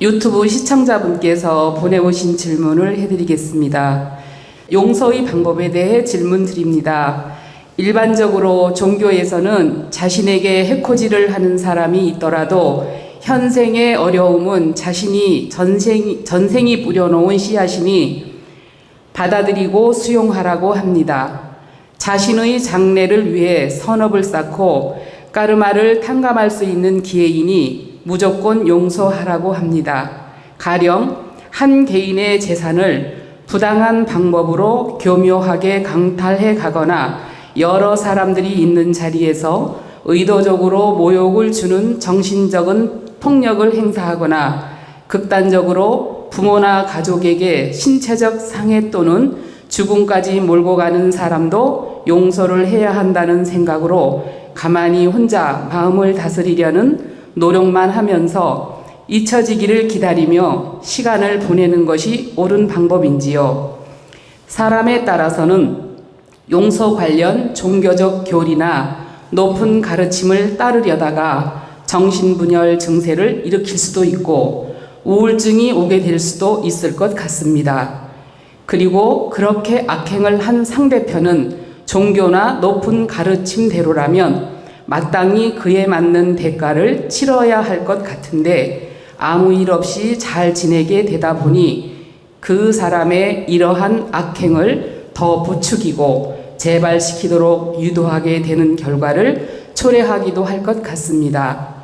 유튜브 시청자분께서 보내오신 질문을 해드리겠습니다. 용서의 방법에 대해 질문 드립니다. 일반적으로 종교에서는 자신에게 해코지를 하는 사람이 있더라도 현생의 어려움은 자신이 전생이 뿌려놓은 씨앗이니 받아들이고 수용하라고 합니다. 자신의 장래를 위해 선업을 쌓고 까르마를 탕감할 수 있는 기회이니 무조건 용서하라고 합니다. 가령 한 개인의 재산을 부당한 방법으로 교묘하게 강탈해 가거나 여러 사람들이 있는 자리에서 의도적으로 모욕을 주는 정신적인 폭력을 행사하거나 극단적으로 부모나 가족에게 신체적 상해 또는 죽음까지 몰고 가는 사람도 용서를 해야 한다는 생각으로 가만히 혼자 마음을 다스리려는 노력만 하면서 잊혀지기를 기다리며 시간을 보내는 것이 옳은 방법인지요. 사람에 따라서는 용서 관련 종교적 교리나 높은 가르침을 따르려다가 정신분열 증세를 일으킬 수도 있고 우울증이 오게 될 수도 있을 것 같습니다. 그리고 그렇게 악행을 한 상대편은 종교나 높은 가르침대로라면 마땅히 그에 맞는 대가를 치러야 할 것 같은데 아무 일 없이 잘 지내게 되다 보니 그 사람의 이러한 악행을 더 부추기고 재발시키도록 유도하게 되는 결과를 초래하기도 할 것 같습니다.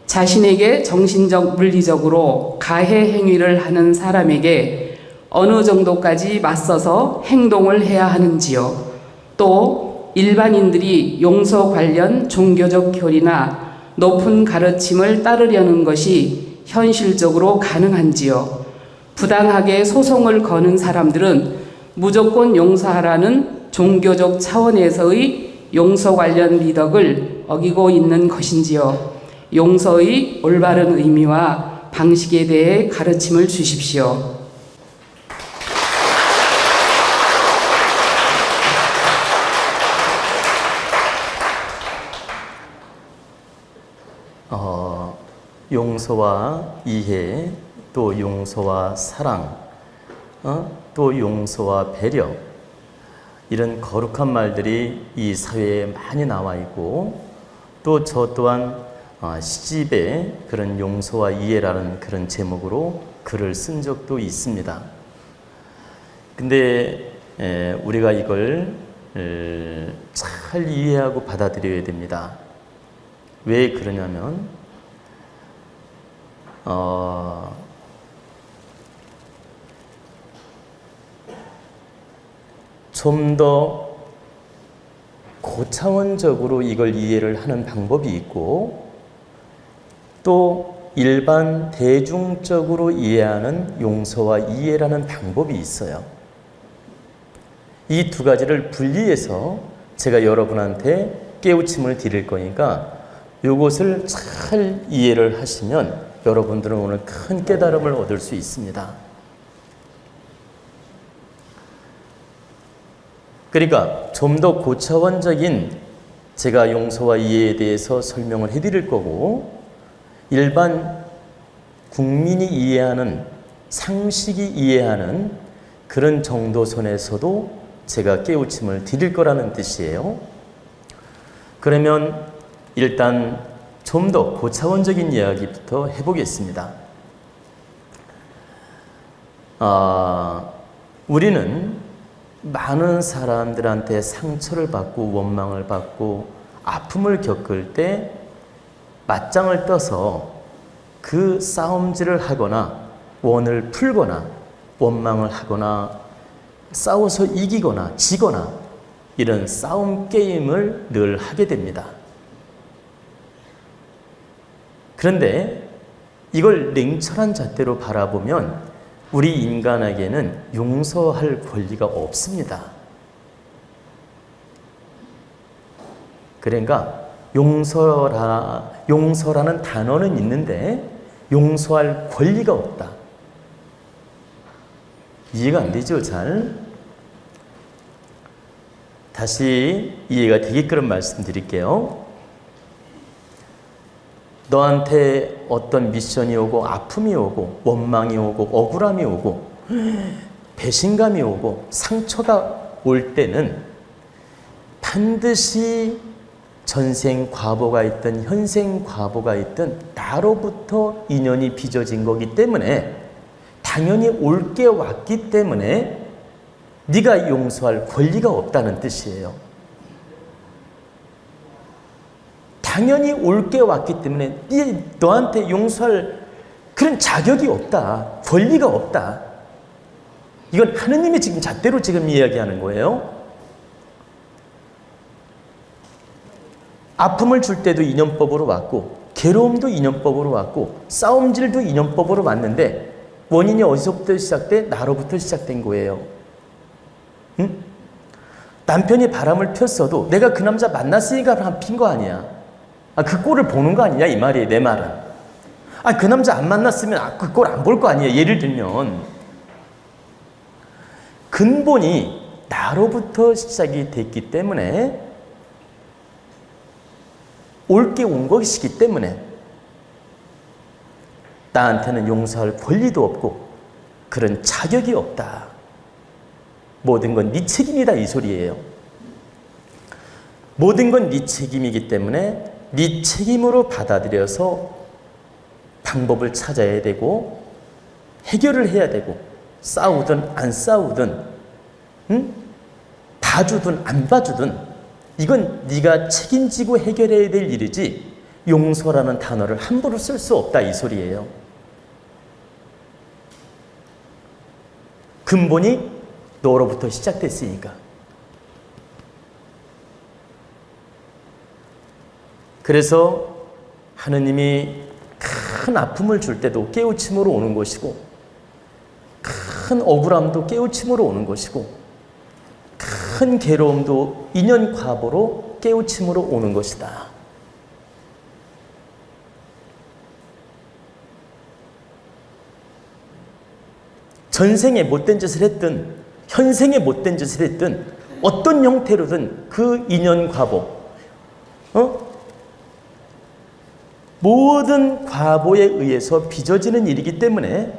자신에게 정신적, 물리적으로 가해 행위를 하는 사람에게 어느 정도까지 맞서서 행동을 해야 하는지요. 또 일반인들이 용서 관련 종교적 교리나 높은 가르침을 따르려는 것이 현실적으로 가능한지요. 부당하게 소송을 거는 사람들은 무조건 용서하라는 종교적 차원에서의 용서 관련 미덕을 어기고 있는 것인지요. 용서의 올바른 의미와 방식에 대해 가르침을 주십시오. 용서와 이해, 또 용서와 사랑, 또 용서와 배려, 이런 거룩한 말들이 이 사회에 많이 나와 있고, 또 저 또한 시집에 그런 용서와 이해라는 그런 제목으로 글을 쓴 적도 있습니다. 근데 우리가 이걸 잘 이해하고 받아들여야 됩니다. 왜 그러냐면 좀 더 고차원적으로 이걸 이해를 하는 방법이 있고, 또 일반 대중적으로 이해하는 용서와 이해라는 방법이 있어요. 이 두 가지를 분리해서 제가 여러분한테 깨우침을 드릴 거니까 이것을 잘 이해를 하시면 여러분들은 오늘 큰 깨달음을 얻을 수 있습니다. 그러니까 좀 더 고차원적인 제가 용서와 이해에 대해서 설명을 해드릴 거고, 일반 국민이 이해하는, 상식이 이해하는 그런 정도 선에서도 제가 깨우침을 드릴 거라는 뜻이에요. 그러면 일단 좀 더 고차원적인 이야기부터 해보겠습니다. 우리는 많은 사람들한테 상처를 받고 원망을 받고 아픔을 겪을 때 맞짱을 떠서 그 싸움질을 하거나 원을 풀거나 원망을 하거나 싸워서 이기거나 지거나 이런 싸움 게임을 늘 하게 됩니다. 그런데 이걸 냉철한 잣대로 바라보면 우리 인간에게는 용서할 권리가 없습니다. 그러니까 용서라는 단어는 있는데 용서할 권리가 없다. 이해가 안 되죠, 잘? 다시 이해가 되게끔 말씀드릴게요. 너한테 어떤 미션이 오고 아픔이 오고 원망이 오고 억울함이 오고 배신감이 오고 상처가 올 때는 반드시 전생 과보가 있든 현생 과보가 있든 나로부터 인연이 빚어진 거기 때문에 당연히 올 게 왔기 때문에 네가 용서할 권리가 없다는 뜻이에요. 당연히 올 게 왔기 때문에 너한테 용서할 그런 자격이 없다. 권리가 없다. 이건 하느님의 지금 잣대로 지금 이야기하는 거예요. 아픔을 줄 때도 인연법으로 왔고 괴로움도 인연법으로 왔고 싸움질도 인연법으로 왔는데 원인이 어디서부터 시작돼? 나로부터 시작된 거예요. 응? 남편이 바람을 폈어도 내가 그 남자 만났으니까 바람 핀 거 아니야. 그 꼴을 보는 거 아니냐 이 말이에요. 내 말은. 그 남자 안 만났으면 그 꼴 안 볼 거 아니에요. 예를 들면 근본이 나로부터 시작이 됐기 때문에 옳게 온 것이기 때문에 나한테는 용서할 권리도 없고 그런 자격이 없다. 모든 건 네 책임이다 이 소리예요. 모든 건 네 책임이기 때문에 네 책임으로 받아들여서 방법을 찾아야 되고 해결을 해야 되고 싸우든 안 싸우든 봐주든 안 봐주든 이건 네가 책임지고 해결해야 될 일이지 용서라는 단어를 함부로 쓸 수 없다 이 소리예요. 근본이 너로부터 시작됐으니까. 그래서 하느님이 큰 아픔을 줄 때도 깨우침으로 오는 것이고 큰 억울함도 깨우침으로 오는 것이고 큰 괴로움도 인연 과보로 깨우침으로 오는 것이다. 전생에 못된 짓을 했든 현생에 못된 짓을 했든 어떤 형태로든 그 인연 과보 모든 과보에 의해서 빚어지는 일이기 때문에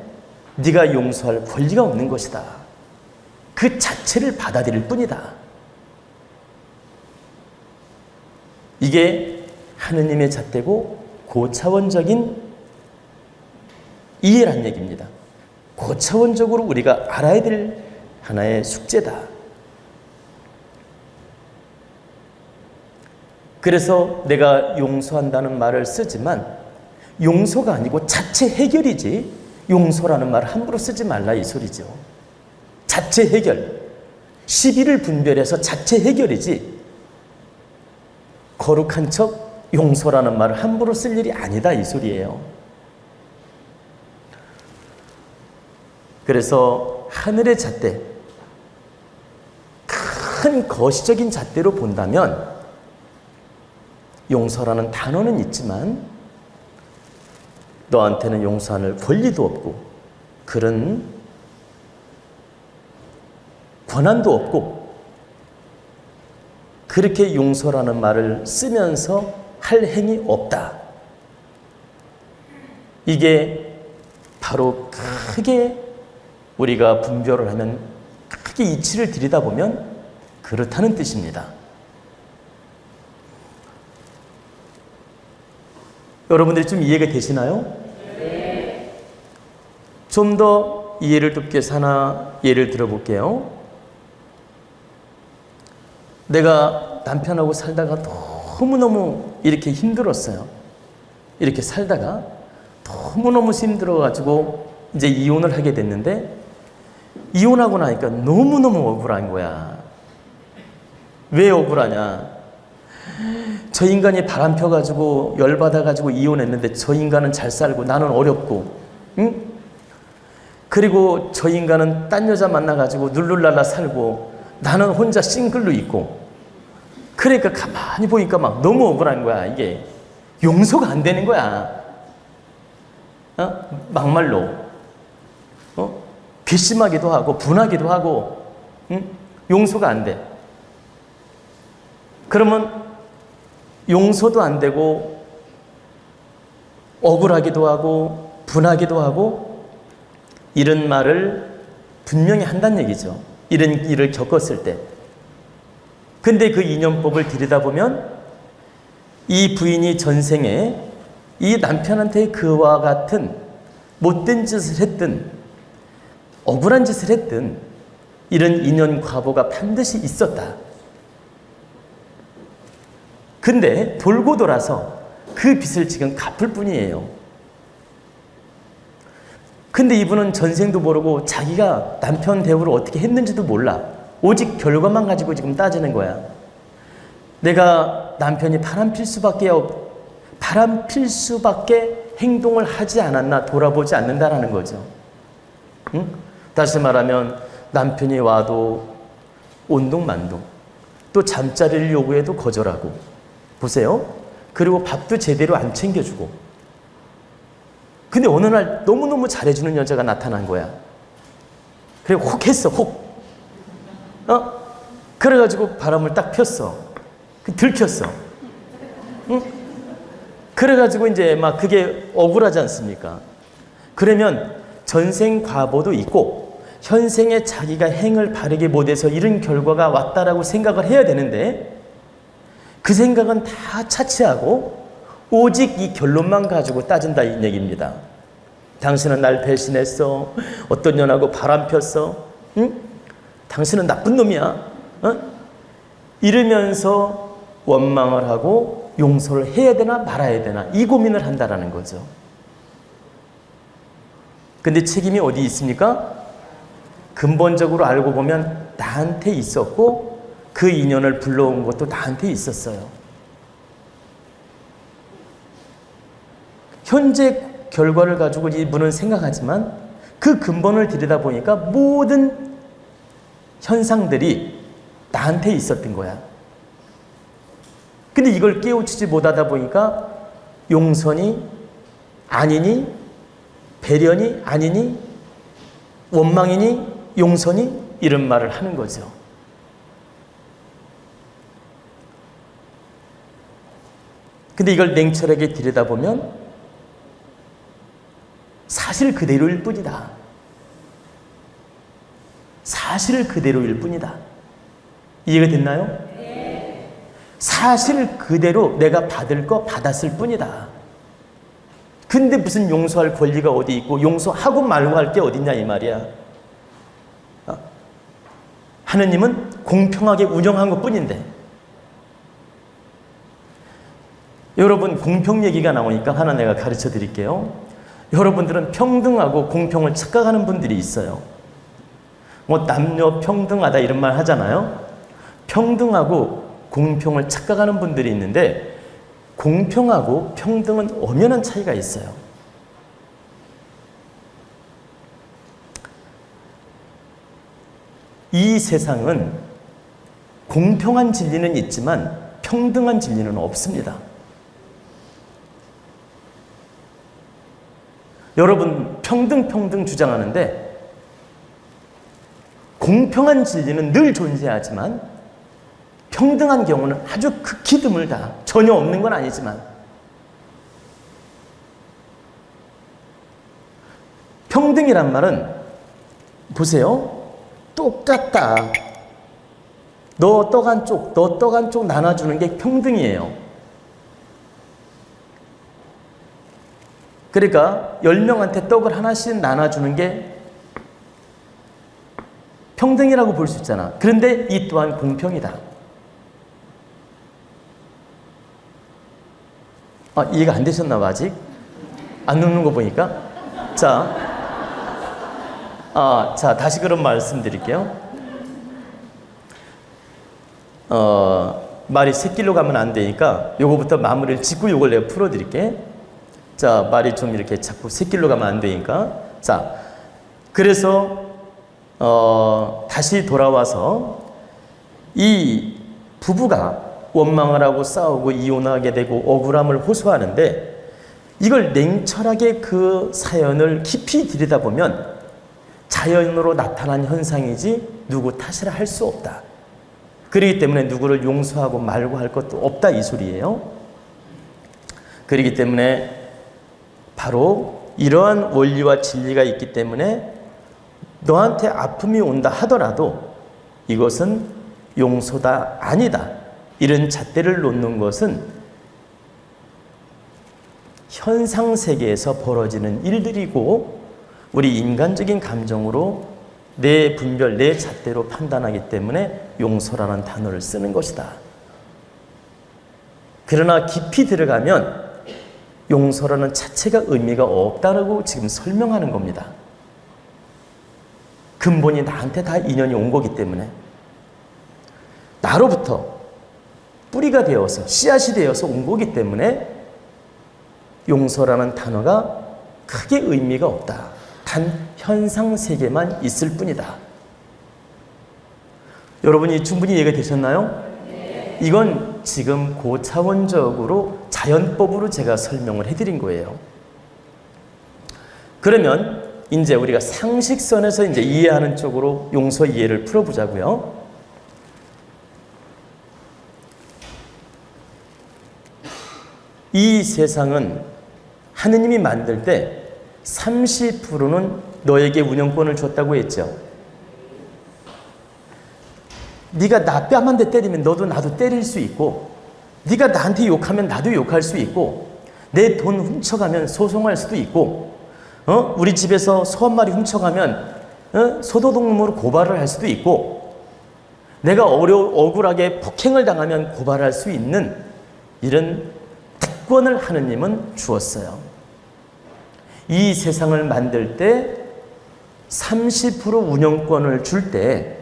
네가 용서할 권리가 없는 것이다. 그 자체를 받아들일 뿐이다. 이게 하느님의 잣대고 고차원적인 이해란 얘기입니다. 고차원적으로 우리가 알아야 될 하나의 숙제다. 그래서 내가 용서한다는 말을 쓰지만 용서가 아니고 자체 해결이지 용서라는 말을 함부로 쓰지 말라 이 소리죠. 자체 해결. 시비를 분별해서 자체 해결이지 거룩한 척 용서라는 말을 함부로 쓸 일이 아니다 이 소리예요. 그래서 하늘의 잣대, 큰 거시적인 잣대로 본다면 용서라는 단어는 있지만 너한테는 용서할 권리도 없고 그런 권한도 없고 그렇게 용서라는 말을 쓰면서 할 행위 없다. 이게 바로 크게 우리가 분별을 하면 크게 이치를 들여다보면 그렇다는 뜻입니다. 여러분들이 좀 이해가 되시나요? 네. 좀 더 이해를 돕기 위해서 하나 예를 들어볼게요. 내가 남편하고 살다가 너무너무 이렇게 힘들었어요. 이렇게 살다가 너무너무 힘들어가지고 이제 이혼을 하게 됐는데 이혼하고 나니까 너무너무 억울한 거야. 왜 억울하냐? 저 인간이 바람 펴가지고 열받아가지고 이혼했는데 저 인간은 잘 살고 나는 어렵고 응? 그리고 저 인간은 딴 여자 만나가지고 룰루랄라 살고 나는 혼자 싱글로 있고 그러니까 가만히 보니까 막 너무 억울한 거야. 이게 용서가 안 되는 거야. 막말로 괘씸하기도 하고 분하기도 하고 용서가 안 돼. 그러면 용서도 안 되고 억울하기도 하고 분하기도 하고 이런 말을 분명히 한다는 얘기죠. 이런 일을 겪었을 때. 근데 그 인연법을 들여다보면 이 부인이 전생에 이 남편한테 그와 같은 못된 짓을 했든 억울한 짓을 했든 이런 인연 과보가 반드시 있었다. 근데 돌고 돌아서 그 빚을 지금 갚을 뿐이에요. 근데 이분은 전생도 모르고 자기가 남편 대우를 어떻게 했는지도 몰라. 오직 결과만 가지고 지금 따지는 거야. 내가 남편이 바람필 수밖에 행동을 하지 않았나 돌아보지 않는다라는 거죠. 응? 다시 말하면 남편이 와도 온동만동, 또 잠자리를 요구해도 거절하고, 보세요. 그리고 밥도 제대로 안 챙겨주고. 근데 어느 날 너무너무 잘해주는 여자가 나타난 거야. 그래 혹 했어, 혹. 그래가지고 바람을 딱 폈어. 들켰어. 응? 그래가지고 이제 막 그게 억울하지 않습니까? 그러면 전생 과보도 있고 현생에 자기가 행을 바르게 못해서 이런 결과가 왔다라고 생각을 해야 되는데 그 생각은 다 차치하고 오직 이 결론만 가지고 따진다 이 얘기입니다. 당신은 날 배신했어. 어떤 년하고 바람 폈어. 응? 당신은 나쁜 놈이야. 이러면서 원망을 하고 용서를 해야 되나 말아야 되나 이 고민을 한다라는 거죠. 근데 책임이 어디 있습니까? 근본적으로 알고 보면 나한테 있었고 그 인연을 불러온 것도 나한테 있었어요. 현재 결과를 가지고 이분은 생각하지만 그 근본을 들여다보니까 모든 현상들이 나한테 있었던 거야. 근데 이걸 깨우치지 못하다 보니까 용서니 아니니 배려니 아니니 원망이니 용서니 이런 말을 하는 거죠. 근데 이걸 냉철하게 들여다보면 사실 그대로일 뿐이다. 사실 그대로일 뿐이다. 이해가 됐나요? 네. 사실 그대로 내가 받을 거 받았을 뿐이다. 근데 무슨 용서할 권리가 어디 있고 용서하고 말고 할 게 어딨냐 이 말이야. 하느님은 공평하게 운영한 것 뿐인데. 여러분 공평 얘기가 나오니까 하나 내가 가르쳐 드릴게요. 여러분들은 평등하고 공평을 착각하는 분들이 있어요. 뭐 남녀 평등하다 이런 말 하잖아요. 평등하고 공평을 착각하는 분들이 있는데 공평하고 평등은 엄연한 차이가 있어요. 이 세상은 공평한 진리는 있지만 평등한 진리는 없습니다. 여러분 평등 주장하는데 공평한 진리는 늘 존재하지만 평등한 경우는 아주 극히 드물다. 전혀 없는 건 아니지만 평등이란 말은 보세요. 똑같다. 너 떡 한 쪽 나눠주는 게 평등이에요. 그러니까 10명한테 떡을 하나씩 나눠주는 게 평등이라고 볼 수 있잖아. 그런데 이 또한 공평이다. 이해가 안 되셨나 봐 아직? 안 듣는 거 보니까? 자, 다시 그런 말씀드릴게요. 말이 새길로 가면 안 되니까 요거부터 마무리를 짓고 요걸 내가 풀어드릴게. 자, 말이 좀 이렇게 자꾸 새길로 가면 안 되니까. 자, 그래서 다시 돌아와서 이 부부가 원망을 하고 싸우고 이혼하게 되고 억울함을 호소하는데 이걸 냉철하게 그 사연을 깊이 들여다보면 자연으로 나타난 현상이지 누구 탓이라 할 수 없다. 그렇기 때문에 누구를 용서하고 말고 할 것도 없다 이 소리예요. 그렇기 때문에 바로 이러한 원리와 진리가 있기 때문에 너한테 아픔이 온다 하더라도 이것은 용서다 아니다. 이런 잣대를 놓는 것은 현상 세계에서 벌어지는 일들이고 우리 인간적인 감정으로 내 분별, 내 잣대로 판단하기 때문에 용서라는 단어를 쓰는 것이다. 그러나 깊이 들어가면 용서라는 자체가 의미가 없다라고 지금 설명하는 겁니다. 근본이 나한테 다 인연이 온 거기 때문에 나로부터 뿌리가 되어서 씨앗이 되어서 온 거기 때문에 용서라는 단어가 크게 의미가 없다. 단 현상 세계만 있을 뿐이다. 여러분이 충분히 이해가 되셨나요? 이건 지금 고차원적으로 자연법으로 제가 설명을 해드린 거예요. 그러면 이제 우리가 상식선에서 이제 이해하는 쪽으로 용서 이해를 풀어보자고요. 이 세상은 하느님이 만들 때 30%는 너에게 운영권을 줬다고 했죠. 네가 나 뺨 한 대 때리면 너도 나도 때릴 수 있고, 네가 나한테 욕하면 나도 욕할 수 있고, 내 돈 훔쳐가면 소송할 수도 있고, 우리 집에서 소 한 마리 훔쳐가면 소도둑놈으로 고발을 할 수도 있고, 내가 억울하게 폭행을 당하면 고발할 수 있는 이런 특권을 하느님은 주었어요. 이 세상을 만들 때 30% 운영권을 줄 때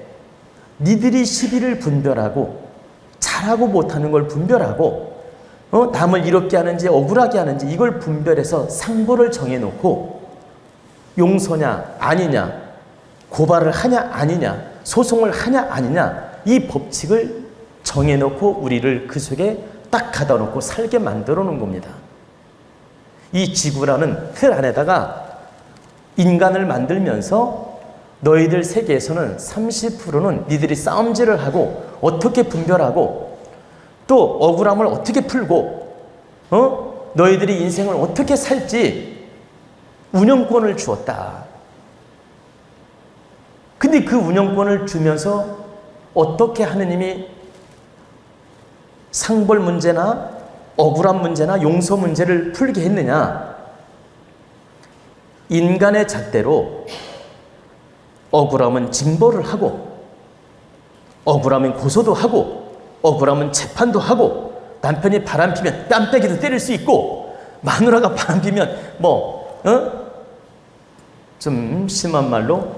니들이 시비를 분별하고 잘하고 못하는 걸 분별하고 남을 이롭게 하는지 억울하게 하는지 이걸 분별해서 상보를 정해놓고 용서냐 아니냐, 고발을 하냐 아니냐, 소송을 하냐 아니냐, 이 법칙을 정해놓고 우리를 그 속에 딱 가다 놓고 살게 만들어 놓은 겁니다. 이 지구라는 틀 안에다가 인간을 만들면서 너희들 세계에서는 30%는 니들이 싸움질을 하고 어떻게 분별하고 또 억울함을 어떻게 풀고 너희들이 인생을 어떻게 살지 운영권을 주었다. 근데 그 운영권을 주면서 어떻게 하느님이 상벌 문제나 억울한 문제나 용서 문제를 풀게 했느냐? 인간의 잣대로 억울하면 징벌을 하고, 억울하면 고소도 하고, 억울하면 재판도 하고, 남편이 바람피면 뺨때기도 때릴 수 있고, 마누라가 바람피면 좀 심한 말로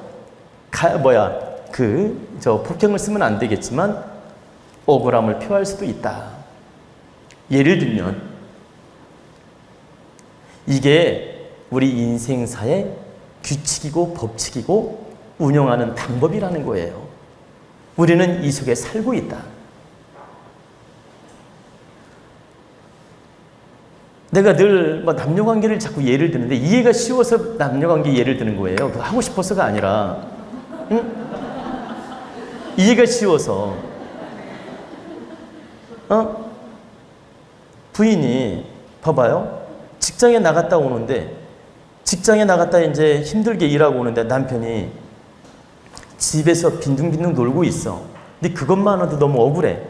폭행을 쓰면 안 되겠지만 억울함을 표할 수도 있다. 예를 들면 이게 우리 인생사의 규칙이고 법칙이고 운영하는 방법이라는 거예요. 우리는 이 속에 살고 있다. 내가 늘 남녀관계를 자꾸 예를 드는데 이해가 쉬워서 남녀관계 예를 드는 거예요. 그거 하고 싶어서가 아니라 이해가 쉬워서 부인이 봐봐요. 직장에 나갔다 오는데 직장에 나갔다 이제 힘들게 일하고 오는데 남편이 집에서 빈둥빈둥 놀고 있어. 근데 그것만으로도 너무 억울해.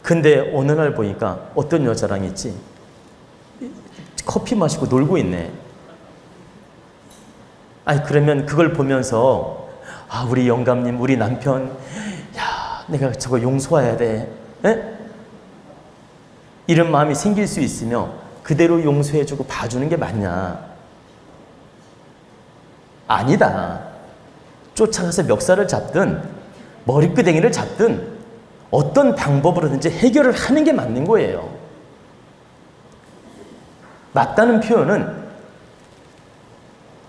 근데 어느 날 보니까 어떤 여자랑 있지? 커피 마시고 놀고 있네. 아니 그러면 그걸 보면서 우리 영감님, 우리 남편, 내가 저거 용서해야 돼. 에? 이런 마음이 생길 수 있으며 그대로 용서해주고 봐주는 게 맞냐? 아니다. 쫓아가서 멱살을 잡든 머리끄댕이를 잡든 어떤 방법으로든지 해결을 하는 게 맞는 거예요. 맞다는 표현은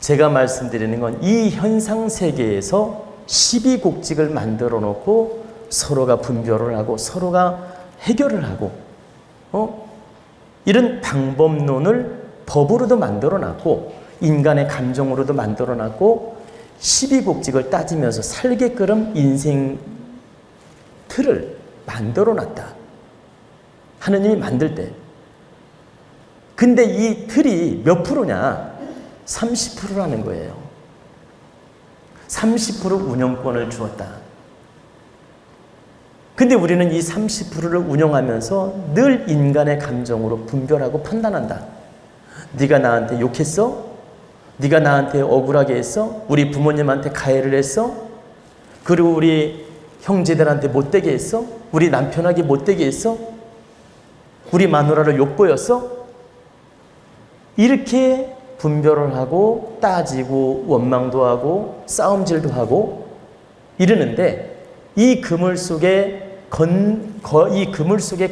제가 말씀드리는 건 이 현상 세계에서 시비곡직을 만들어 놓고 서로가 분별을 하고 서로가 해결을 하고 이런 방법론을 법으로도 만들어 놨고 인간의 감정으로도 만들어 놨고 시비곡직을 따지면서 살게끔 인생 틀을 만들어 놨다. 하느님이 만들 때 근데 이 틀이 몇 프로냐? 30%라는 거예요. 30% 운영권을 주었다. 근데 우리는 이 30%를 운영하면서 늘 인간의 감정으로 분별하고 판단한다. 네가 나한테 욕했어? 네가 나한테 억울하게 했어? 우리 부모님한테 가해를 했어? 그리고 우리 형제들한테 못되게 했어? 우리 남편에게 못되게 했어? 우리 마누라를 욕보였어? 이렇게 분별을 하고 따지고 원망도 하고 싸움질도 하고 이러는데 이 그물 속에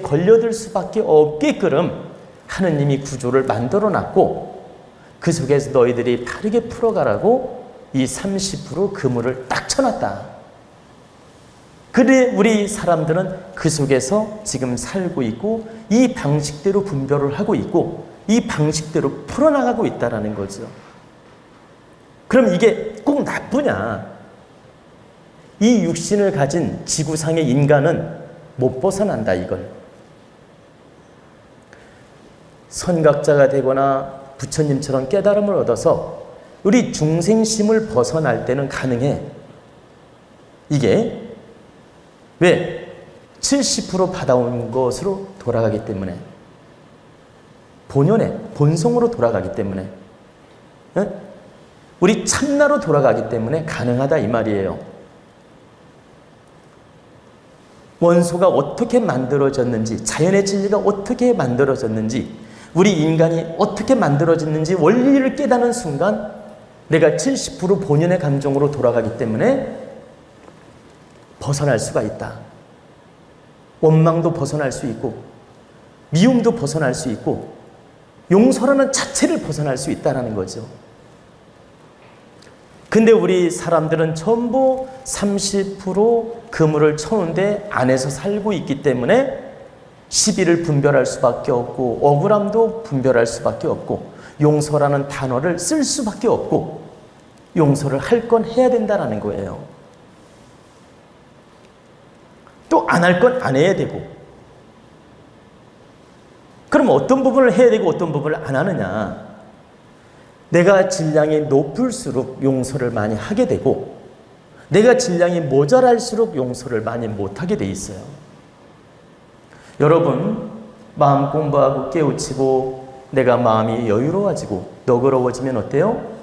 걸려들 수밖에 없게끔 하느님이 구조를 만들어 놨고 그 속에서 너희들이 바르게 풀어가라고 이 30% 그물을 딱 쳐놨다. 그래 우리 사람들은 그 속에서 지금 살고 있고 이 방식대로 분별을 하고 있고 이 방식대로 풀어나가고 있다는 거죠. 그럼 이게 꼭 나쁘냐? 이 육신을 가진 지구상의 인간은 못 벗어난다 이걸. 선각자가 되거나 부처님처럼 깨달음을 얻어서 우리 중생심을 벗어날 때는 가능해. 이게 왜? 70% 받아온 것으로 돌아가기 때문에 본성으로 돌아가기 때문에 우리 참나로 돌아가기 때문에 가능하다 이 말이에요. 원소가 어떻게 만들어졌는지 자연의 진리가 어떻게 만들어졌는지 우리 인간이 어떻게 만들어졌는지 원리를 깨닫는 순간 내가 70% 본연의 감정으로 돌아가기 때문에 벗어날 수가 있다. 원망도 벗어날 수 있고 미움도 벗어날 수 있고 용서라는 자체를 벗어날 수 있다는 거죠. 근데 우리 사람들은 전부 30% 그물을 쳐놓은데 안에서 살고 있기 때문에 시비를 분별할 수밖에 없고 억울함도 분별할 수밖에 없고 용서라는 단어를 쓸 수밖에 없고 용서를 할 건 해야 된다는 거예요. 또 안 할 건 안 해야 되고 그럼 어떤 부분을 해야 되고 어떤 부분을 안 하느냐? 내가 질량이 높을수록 용서를 많이 하게 되고 내가 질량이 모자랄수록 용서를 많이 못하게 돼 있어요. 여러분 마음 공부하고 깨우치고 내가 마음이 여유로워지고 너그러워지면 어때요?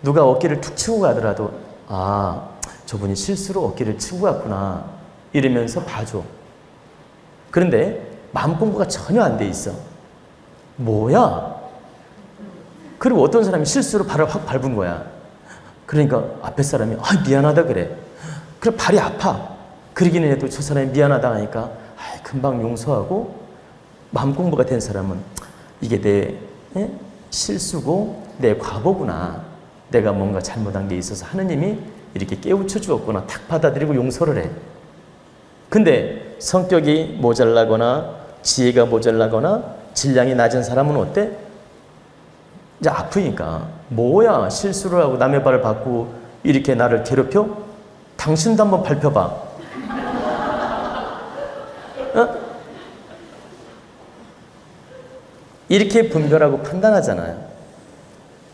누가 어깨를 툭 치고 가더라도 아 저분이 실수로 어깨를 치고 갔구나 이러면서 봐줘. 그런데 마음 공부가 전혀 안 돼 있어. 뭐야? 그리고 어떤 사람이 실수로 발을 확 밟은 거야. 그러니까 앞에 사람이 미안하다 그래. 그래 발이 아파. 그러기는 해도 저 사람이 미안하다 하니까 금방 용서하고 마음 공부가 된 사람은 이게 내 실수고 내 과거구나. 내가 뭔가 잘못한 게 있어서 하느님이 이렇게 깨우쳐 주었구나. 탁 받아들이고 용서를 해. 근데 성격이 모자라거나 지혜가 모자라거나 질량이 낮은 사람은 어때? 이제 아프니까 뭐야 실수를 하고 남의 발을 밟고 이렇게 나를 괴롭혀? 당신도 한번 밟혀봐. 이렇게 분별하고 판단하잖아요.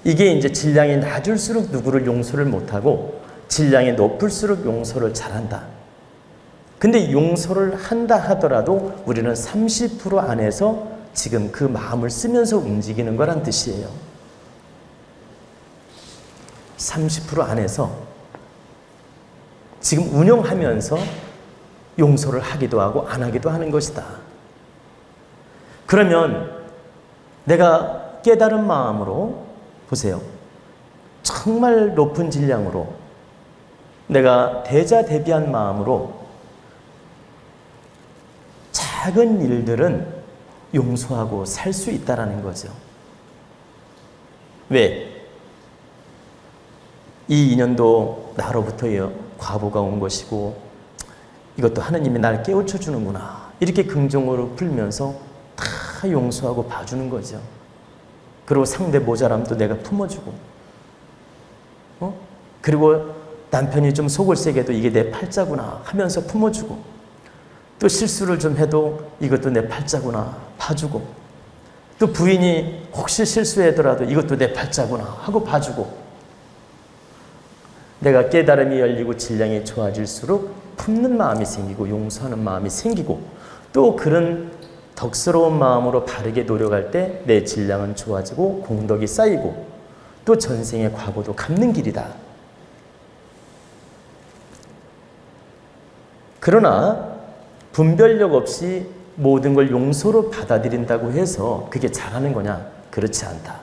이게 이제 질량이 낮을수록 누구를 용서를 못하고 질량이 높을수록 용서를 잘한다. 근데 용서를 한다 하더라도 우리는 30% 안에서 지금 그 마음을 쓰면서 움직이는 거란 뜻이에요. 30% 안에서 지금 운영하면서 용서를 하기도 하고 안 하기도 하는 것이다. 그러면 내가 깨달은 마음으로 보세요. 정말 높은 질량으로 내가 대자대비한 마음으로 작은 일들은 용서하고 살 수 있다는 거죠. 왜? 이 인연도 나로부터 과보가 온 것이고 이것도 하느님이 날 깨우쳐 주는구나. 이렇게 긍정으로 풀면서 다 용서하고 봐주는 거죠. 그리고 상대 모자람도 내가 품어주고 그리고 남편이 좀 속을 세게 해도 이게 내 팔자구나 하면서 품어주고 또 실수를 좀 해도 이것도 내 팔자구나 봐주고 또 부인이 혹시 실수하더라도 이것도 내 팔자구나 하고 봐주고, 내가 깨달음이 열리고 질량이 좋아질수록 품는 마음이 생기고 용서하는 마음이 생기고, 또 그런 덕스러운 마음으로 바르게 노력할 때 내 질량은 좋아지고 공덕이 쌓이고 또 전생의 과거도 갚는 길이다. 그러나 분별력 없이 모든 걸 용서로 받아들인다고 해서 그게 잘하는 거냐? 그렇지 않다.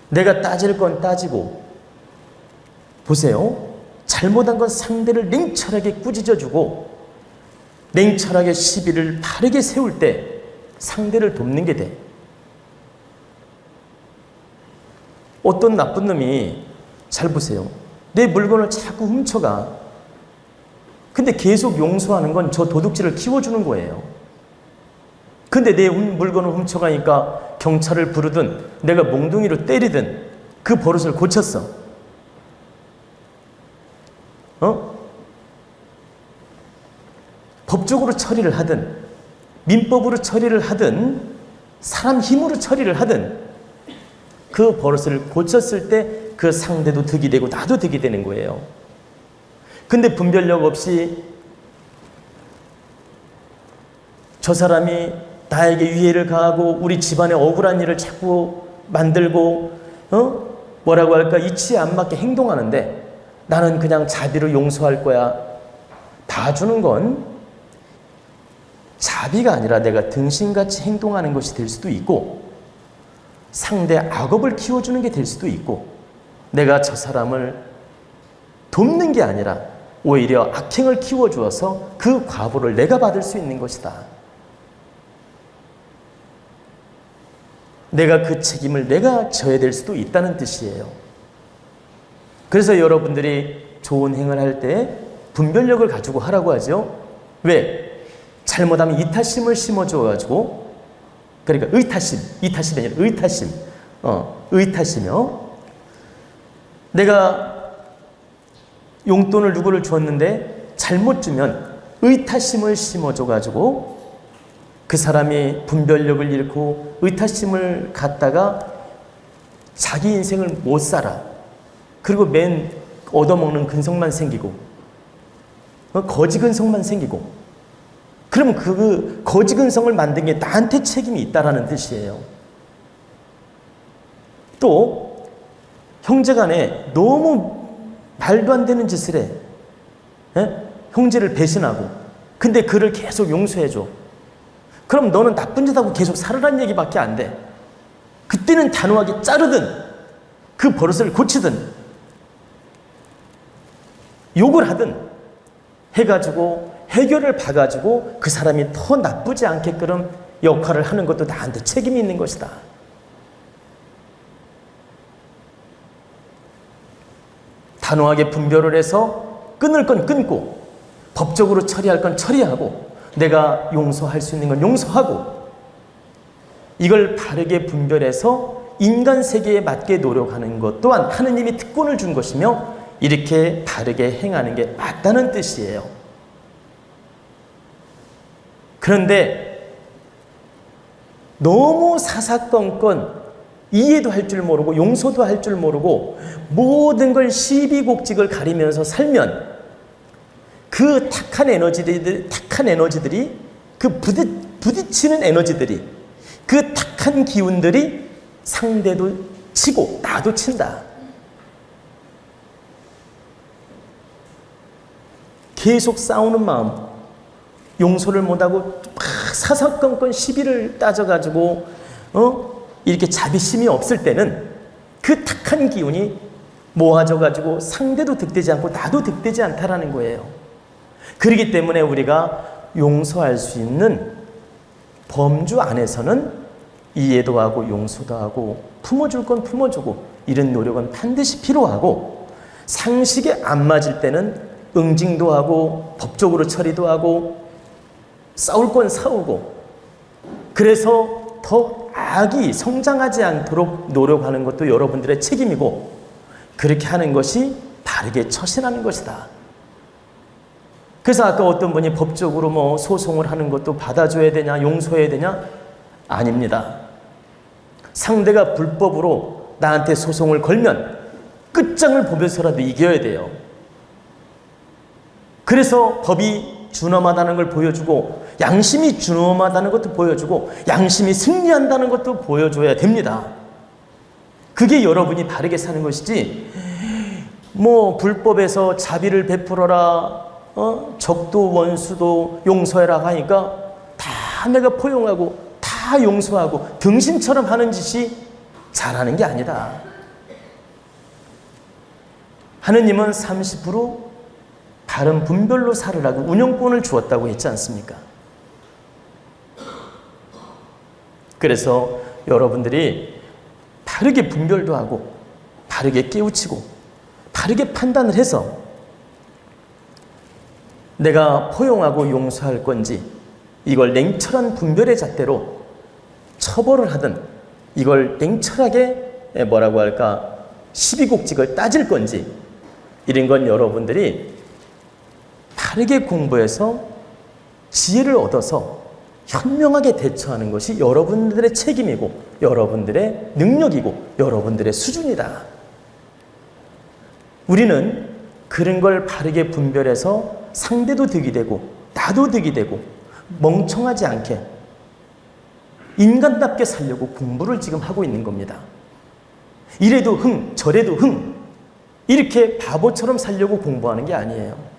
내가 따질 건 따지고, 보세요. 잘못한 건 상대를 냉철하게 꾸짖어주고 냉철하게 시비를 바르게 세울 때 상대를 돕는 게 돼. 어떤 나쁜 놈이, 잘 보세요, 내 물건을 자꾸 훔쳐가. 근데 계속 용서하는 건 저 도둑질을 키워주는 거예요. 근데 내 물건을 훔쳐가니까 경찰을 부르든 내가 몽둥이로 때리든 그 버릇을 고쳤어. 법적으로 처리를 하든 민법으로 처리를 하든 사람 힘으로 처리를 하든 그 버릇을 고쳤을 때 그 상대도 득이 되고 나도 득이 되는 거예요. 근데 분별력 없이 저 사람이 나에게 위해를 가하고 우리 집안에 억울한 일을 자꾸 만들고 뭐라고 할까, 이치에 안 맞게 행동하는데 나는 그냥 자비로 용서할 거야. 봐주는 건 자비가 아니라 내가 등신같이 행동하는 것이 될 수도 있고, 상대 악업을 키워주는 게 될 수도 있고, 내가 저 사람을 돕는 게 아니라 오히려 악행을 키워주어서 그 과보를 내가 받을 수 있는 것이다. 내가 그 책임을 내가 져야 될 수도 있다는 뜻이에요. 그래서 여러분들이 좋은 행을 할 때 분별력을 가지고 하라고 하죠. 왜? 잘못하면 이타심을 심어줘가지고, 그러니까 이타심이 아니라 의타심이요. 내가 용돈을 누구를 줬는데 잘못 주면 의타심을 심어줘가지고 그 사람이 분별력을 잃고 의타심을 갖다가 자기 인생을 못 살아. 그리고 맨 얻어먹는 근성만 생기고 거지 근성만 생기고, 그러면 그 거지 근성을 만든 게 나한테 책임이 있다라는 뜻이에요. 또 형제간에 너무 말도 안 되는 짓을 해. 형제를 배신하고, 근데 그를 계속 용서해줘. 그럼 너는 나쁜 짓하고 계속 살으란 얘기밖에 안 돼. 그때는 단호하게 자르든 그 버릇을 고치든 욕을 하든 해가지고 해결을 봐가지고 그 사람이 더 나쁘지 않게끔 역할을 하는 것도 나한테 책임이 있는 것이다. 단호하게 분별을 해서 끊을 건 끊고 법적으로 처리할 건 처리하고 내가 용서할 수 있는 건 용서하고, 이걸 바르게 분별해서 인간 세계에 맞게 노력하는 것 또한 하느님이 특권을 준 것이며 이렇게 바르게 행하는 게 맞다는 뜻이에요. 그런데 너무 사사건건 이해도 할 줄 모르고 용서도 할 줄 모르고 모든 걸 시비곡직을 가리면서 살면 그 탁한 에너지들이 그 부딪히는 에너지들이, 그 탁한 기운들이 상대도 치고 나도 친다. 계속 싸우는 마음, 용서를 못하고 막 사사건건 시비를 따져가지고 이렇게 자비심이 없을 때는 그 탁한 기운이 모아져가지고 상대도 득되지 않고 나도 득되지 않다라는 거예요. 그렇기 때문에 우리가 용서할 수 있는 범주 안에서는 이해도 하고 용서도 하고 품어줄 건 품어주고 이런 노력은 반드시 필요하고, 상식에 안 맞을 때는 응징도 하고 법적으로 처리도 하고 싸울 건 싸우고, 그래서 더 악이 성장하지 않도록 노력하는 것도 여러분들의 책임이고, 그렇게 하는 것이 바르게 처신하는 것이다. 그래서 아까 어떤 분이 법적으로 뭐 소송을 하는 것도 받아줘야 되냐, 용서해야 되냐? 아닙니다. 상대가 불법으로 나한테 소송을 걸면 끝장을 보면서라도 이겨야 돼요. 그래서 법이 준엄하다는 걸 보여주고, 양심이 준엄하다는 것도 보여주고, 양심이 승리한다는 것도 보여줘야 됩니다. 그게 여러분이 바르게 사는 것이지, 뭐 불법에서 자비를 베풀어라, 적도 원수도 용서해라 하니까 다 내가 포용하고 다 용서하고 등신처럼 하는 짓이 잘하는 게 아니다. 하느님은 30% 다른 분별로 살으라고 운영권을 주었다고 했지 않습니까? 그래서 여러분들이 바르게 분별도 하고 바르게 깨우치고 바르게 판단을 해서 내가 포용하고 용서할 건지, 이걸 냉철한 분별의 잣대로 처벌을 하든, 이걸 냉철하게 뭐라고 할까, 시비곡직을 따질 건지, 이런 건 여러분들이 바르게 공부해서 지혜를 얻어서 현명하게 대처하는 것이 여러분들의 책임이고 여러분들의 능력이고 여러분들의 수준이다. 우리는 그런 걸 바르게 분별해서 상대도 득이 되고 나도 득이 되고 멍청하지 않게 인간답게 살려고 공부를 지금 하고 있는 겁니다. 이래도 흥, 저래도 흥, 이렇게 바보처럼 살려고 공부하는 게 아니에요.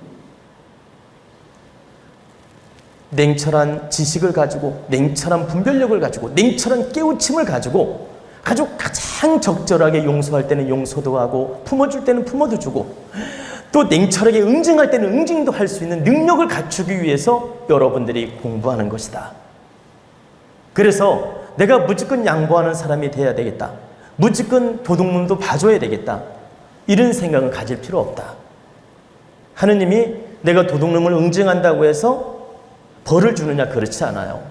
냉철한 지식을 가지고, 냉철한 분별력을 가지고, 냉철한 깨우침을 가지고 아주 가장 적절하게 용서할 때는 용서도 하고, 품어줄 때는 품어도 주고, 또 냉철하게 응징할 때는 응징도 할 수 있는 능력을 갖추기 위해서 여러분들이 공부하는 것이다. 그래서 내가 무조건 양보하는 사람이 돼야 되겠다, 무조건 도둑놈도 봐줘야 되겠다, 이런 생각은 가질 필요 없다. 하느님이 내가 도둑놈을 응징한다고 해서 벌을 주느냐? 그렇지 않아요.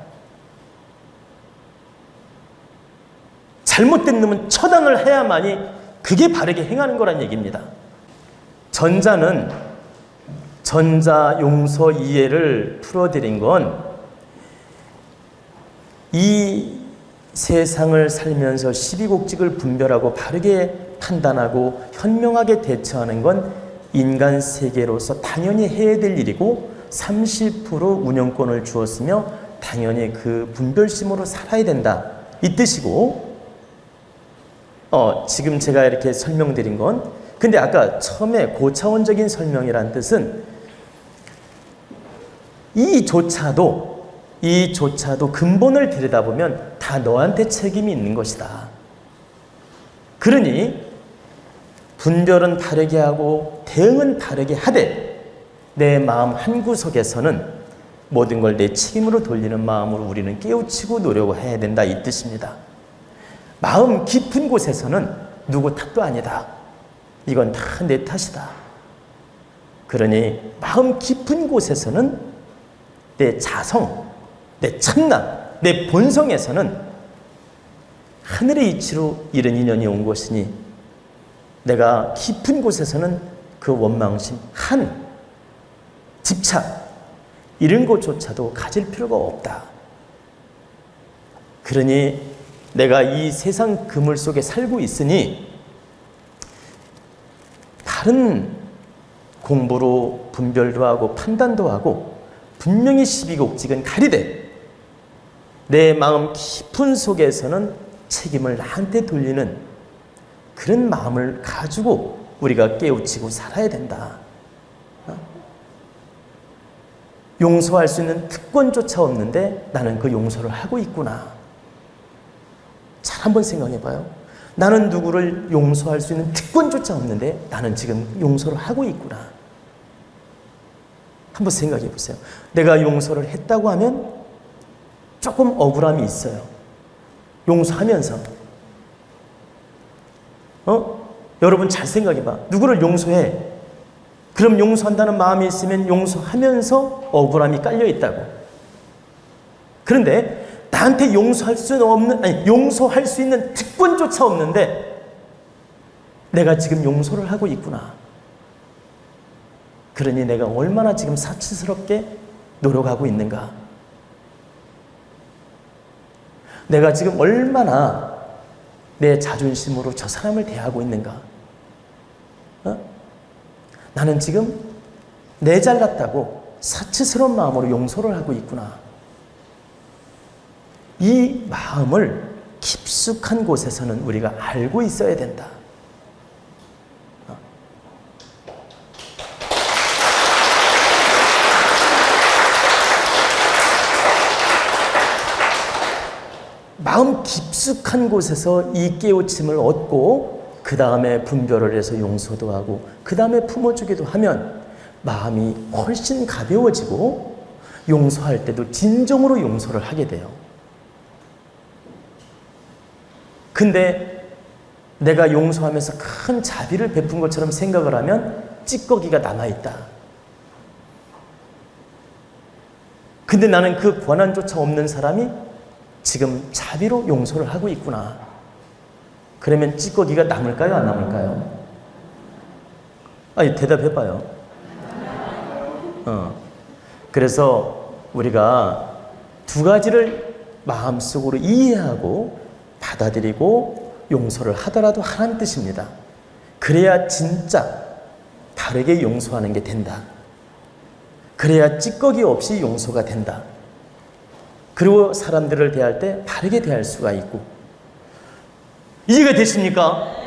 잘못된 놈은 처단을 해야만이 그게 바르게 행하는 거란 얘기입니다. 전자는 전자 용서 이해를 풀어드린 건 이 세상을 살면서 시비곡직을 분별하고 바르게 판단하고 현명하게 대처하는 건 인간 세계로서 당연히 해야 될 일이고 30% 운영권을 주었으며 당연히 그 분별심으로 살아야 된다, 이 뜻이고, 지금 제가 이렇게 설명드린 건, 근데 아까 처음에 고차원적인 설명이란 뜻은 이조차도 근본을 들여다보면 다 너한테 책임이 있는 것이다. 그러니 분별은 바르게 하고 대응은 바르게 하되 내 마음 한구석에서는 모든 걸 내 책임으로 돌리는 마음으로 우리는 깨우치고 노력해야 된다, 이 뜻입니다. 마음 깊은 곳에서는 누구 탓도 아니다, 이건 다 내 탓이다. 그러니 마음 깊은 곳에서는 내 자성, 내 참나, 내 본성에서는 하늘의 이치로 이런 인연이 온 것이니 내가 깊은 곳에서는 그 원망심, 집착, 이런 것조차도 가질 필요가 없다. 그러니 내가 이 세상 그물 속에 살고 있으니 다른 공부로 분별도 하고 판단도 하고 분명히 시비곡직은 가리되 내 마음 깊은 속에서는 책임을 나한테 돌리는 그런 마음을 가지고 우리가 깨우치고 살아야 된다. 용서할 수 있는 특권조차 없는데 나는 그 용서를 하고 있구나. 잘 한번 생각해 봐요. 나는 누구를 용서할 수 있는 특권조차 없는데 나는 지금 용서를 하고 있구나. 한번 생각해 보세요. 내가 용서를 했다고 하면 조금 억울함이 있어요. 용서하면서. 여러분 잘 생각해 봐. 누구를 용서해. 그럼 용서한다는 마음이 있으면 용서하면서 억울함이 깔려 있다고. 그런데 나한테 용서할 수 있는 특권조차 없는데 내가 지금 용서를 하고 있구나. 그러니 내가 얼마나 지금 사치스럽게 노력하고 있는가? 내가 지금 얼마나 내 자존심으로 저 사람을 대하고 있는가? 나는 지금 내 잘났다고 사치스러운 마음으로 용서를 하고 있구나. 이 마음을 깊숙한 곳에서는 우리가 알고 있어야 된다. 마음 깊숙한 곳에서 이 깨우침을 얻고 그 다음에 분별을 해서 용서도 하고 그 다음에 품어주기도 하면 마음이 훨씬 가벼워지고 용서할 때도 진정으로 용서를 하게 돼요. 근데 내가 용서하면서 큰 자비를 베푼 것처럼 생각을 하면 찌꺼기가 남아있다. 근데 나는 그 권한조차 없는 사람이 지금 자비로 용서를 하고 있구나. 그러면 찌꺼기가 남을까요? 안 남을까요? 아니, 대답해봐요. 그래서 우리가 두 가지를 마음속으로 이해하고 받아들이고 용서를 하더라도 하는 뜻입니다. 그래야 진짜 바르게 용서하는 게 된다. 그래야 찌꺼기 없이 용서가 된다. 그리고 사람들을 대할 때 바르게 대할 수가 있고. 이해가 되십니까?